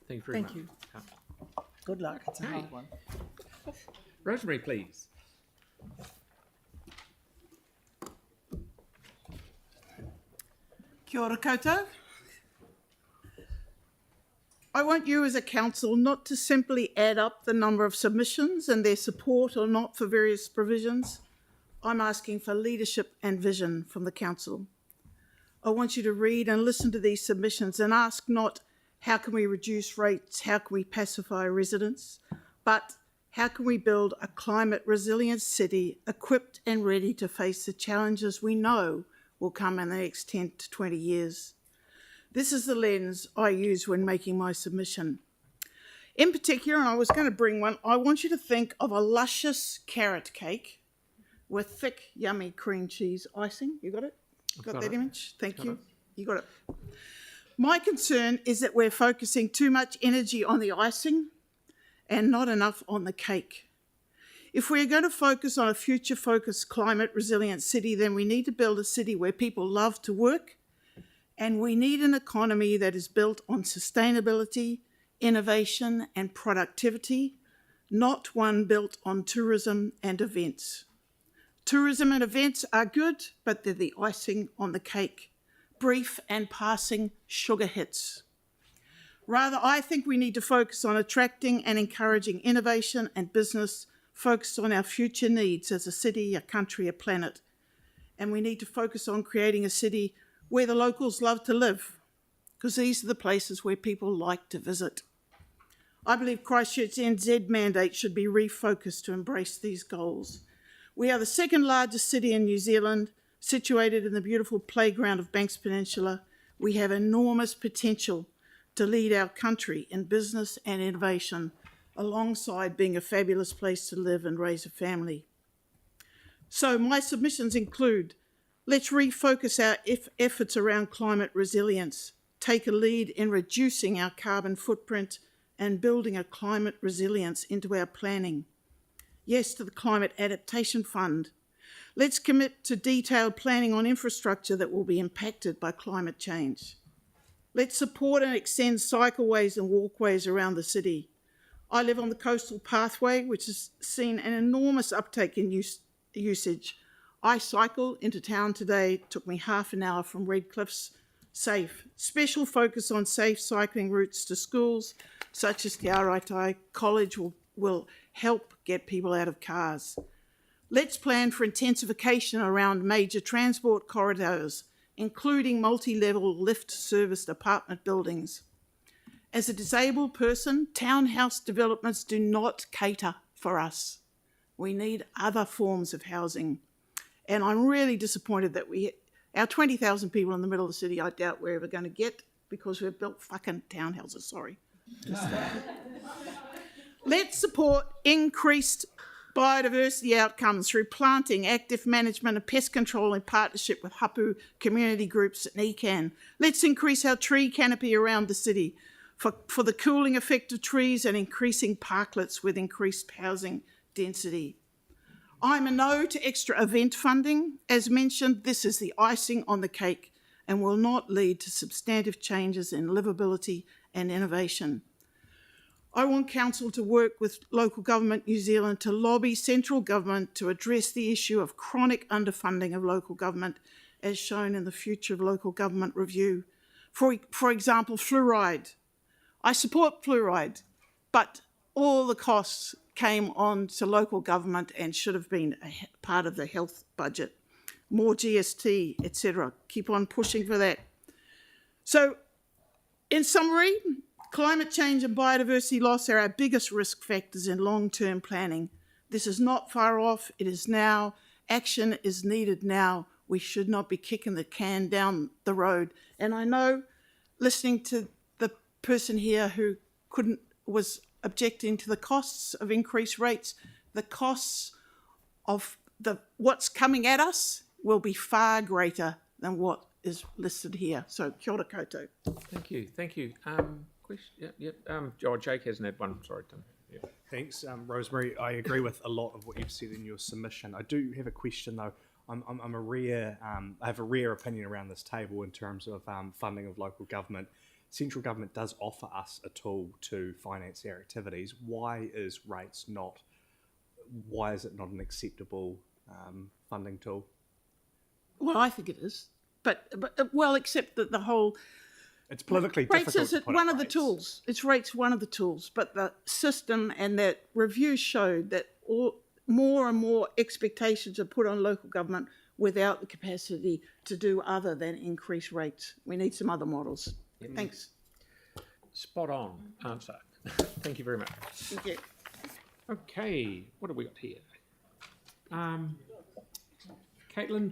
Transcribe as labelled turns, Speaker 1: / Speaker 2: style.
Speaker 1: Thank you very much.
Speaker 2: Thank you. Good luck. It's a
Speaker 1: Okay.
Speaker 2: hard one.
Speaker 1: Rosemary, please.
Speaker 3: Kia ora koutou. I want you as a council not to simply add up the number of submissions and their support or not for various provisions. I'm asking for leadership and vision from the council. I want you to read and listen to these submissions and ask not how can we reduce rates, how can we pacify residents, but how can we build a climate resilient city equipped and ready to face the challenges we know will come in the next 10 to 20 years. This is the lens I use when making my submission. In particular, and I was going to bring one, I want you to think of a luscious carrot cake with thick, yummy cream cheese icing. You got it? Got that image? Thank you. You got it. My concern is that we're focusing too much energy on the icing and not enough on the cake. If we're going to focus on a future-focused climate resilient city, then we need to build a city where people love to work, and we need an economy that is built on sustainability, innovation and productivity, not one built on tourism and events. Tourism and events are good, but they're the icing on the cake, brief and passing sugar hits. Rather, I think we need to focus on attracting and encouraging innovation and business focused on our future needs as a city, a country, a planet. And we need to focus on creating a city where the locals love to live, because these are the places where people like to visit. I believe Christchurch's NZ mandate should be refocused to embrace these goals. We are the second largest city in New Zealand, situated in the beautiful playground of Banks Peninsula. We have enormous potential to lead our country in business and innovation, alongside being a fabulous place to live and raise a family. So my submissions include: let's refocus our efforts around climate resilience, take a lead in reducing our carbon footprint and building a climate resilience into our planning. Yes to the Climate Adaptation Fund. Let's commit to detailed planning on infrastructure that will be impacted by climate change. Let's support and extend cycleways and walkways around the city. I live on the coastal pathway, which has seen an enormous uptake in usage. I cycle into town today. It took me half an hour from Redcliff's safe. Special focus on safe cycling routes to schools, such as Te Aratai College, will help get people out of cars. Let's plan for intensification around major transport corridors, including multi-level lift-serviced apartment buildings. As a disabled person, townhouse developments do not cater for us. We need other forms of housing. And I'm really disappointed that our 20,000 people in the middle of the city, I doubt we're ever going to get, because we've built fucking townhouses, sorry. Let's support increased biodiversity outcomes through planting, active management and pest control in partnership with hapu community groups and ECAN. Let's increase our tree canopy around the city for the cooling effect of trees and increasing parklets with increased housing density. I'm a no to extra event funding. As mentioned, this is the icing on the cake and will not lead to substantive changes in livability and innovation. I want Council to work with Local Government New Zealand to lobby central government to address the issue of chronic underfunding of local government, as shown in the Future of Local Government review. For example, fluoride. I support fluoride, but all the costs came on to local government and should have been a part of the health budget. More GST, etc. Keep on pushing for that. So, in summary, climate change and biodiversity loss are our biggest risk factors in long-term planning. This is not far off, it is now. Action is needed now. We should not be kicking the can down the road. And I know, listening to the person here who was objecting to the costs of increased rates, the costs of what's coming at us will be far greater than what is listed here. So, kia ora koutou.
Speaker 1: Thank you. Thank you. Question? Yep. Jake hasn't had one. Sorry, Tim. Yeah.
Speaker 4: Thanks, Rosemary. I agree with a lot of what you've said in your submission. I do have a question though. I have a rare opinion around this table in terms of funding of local government. central government does offer us a tool to finance our activities, why is it not an acceptable funding tool?
Speaker 3: Well, I think it is, but well, except that the whole
Speaker 4: It's politically
Speaker 3: rates
Speaker 4: difficult
Speaker 3: is
Speaker 4: to put
Speaker 3: one
Speaker 4: up
Speaker 3: of the
Speaker 4: rates.
Speaker 3: tools. It's rates one of the tools, but the system and that review showed that more and more expectations are put on local government without the capacity to do other than increase rates. We need some other models. Thanks.
Speaker 1: Spot on answer. Thank you very much.
Speaker 3: Thank you.
Speaker 1: Okay, what have we got here? Caitlin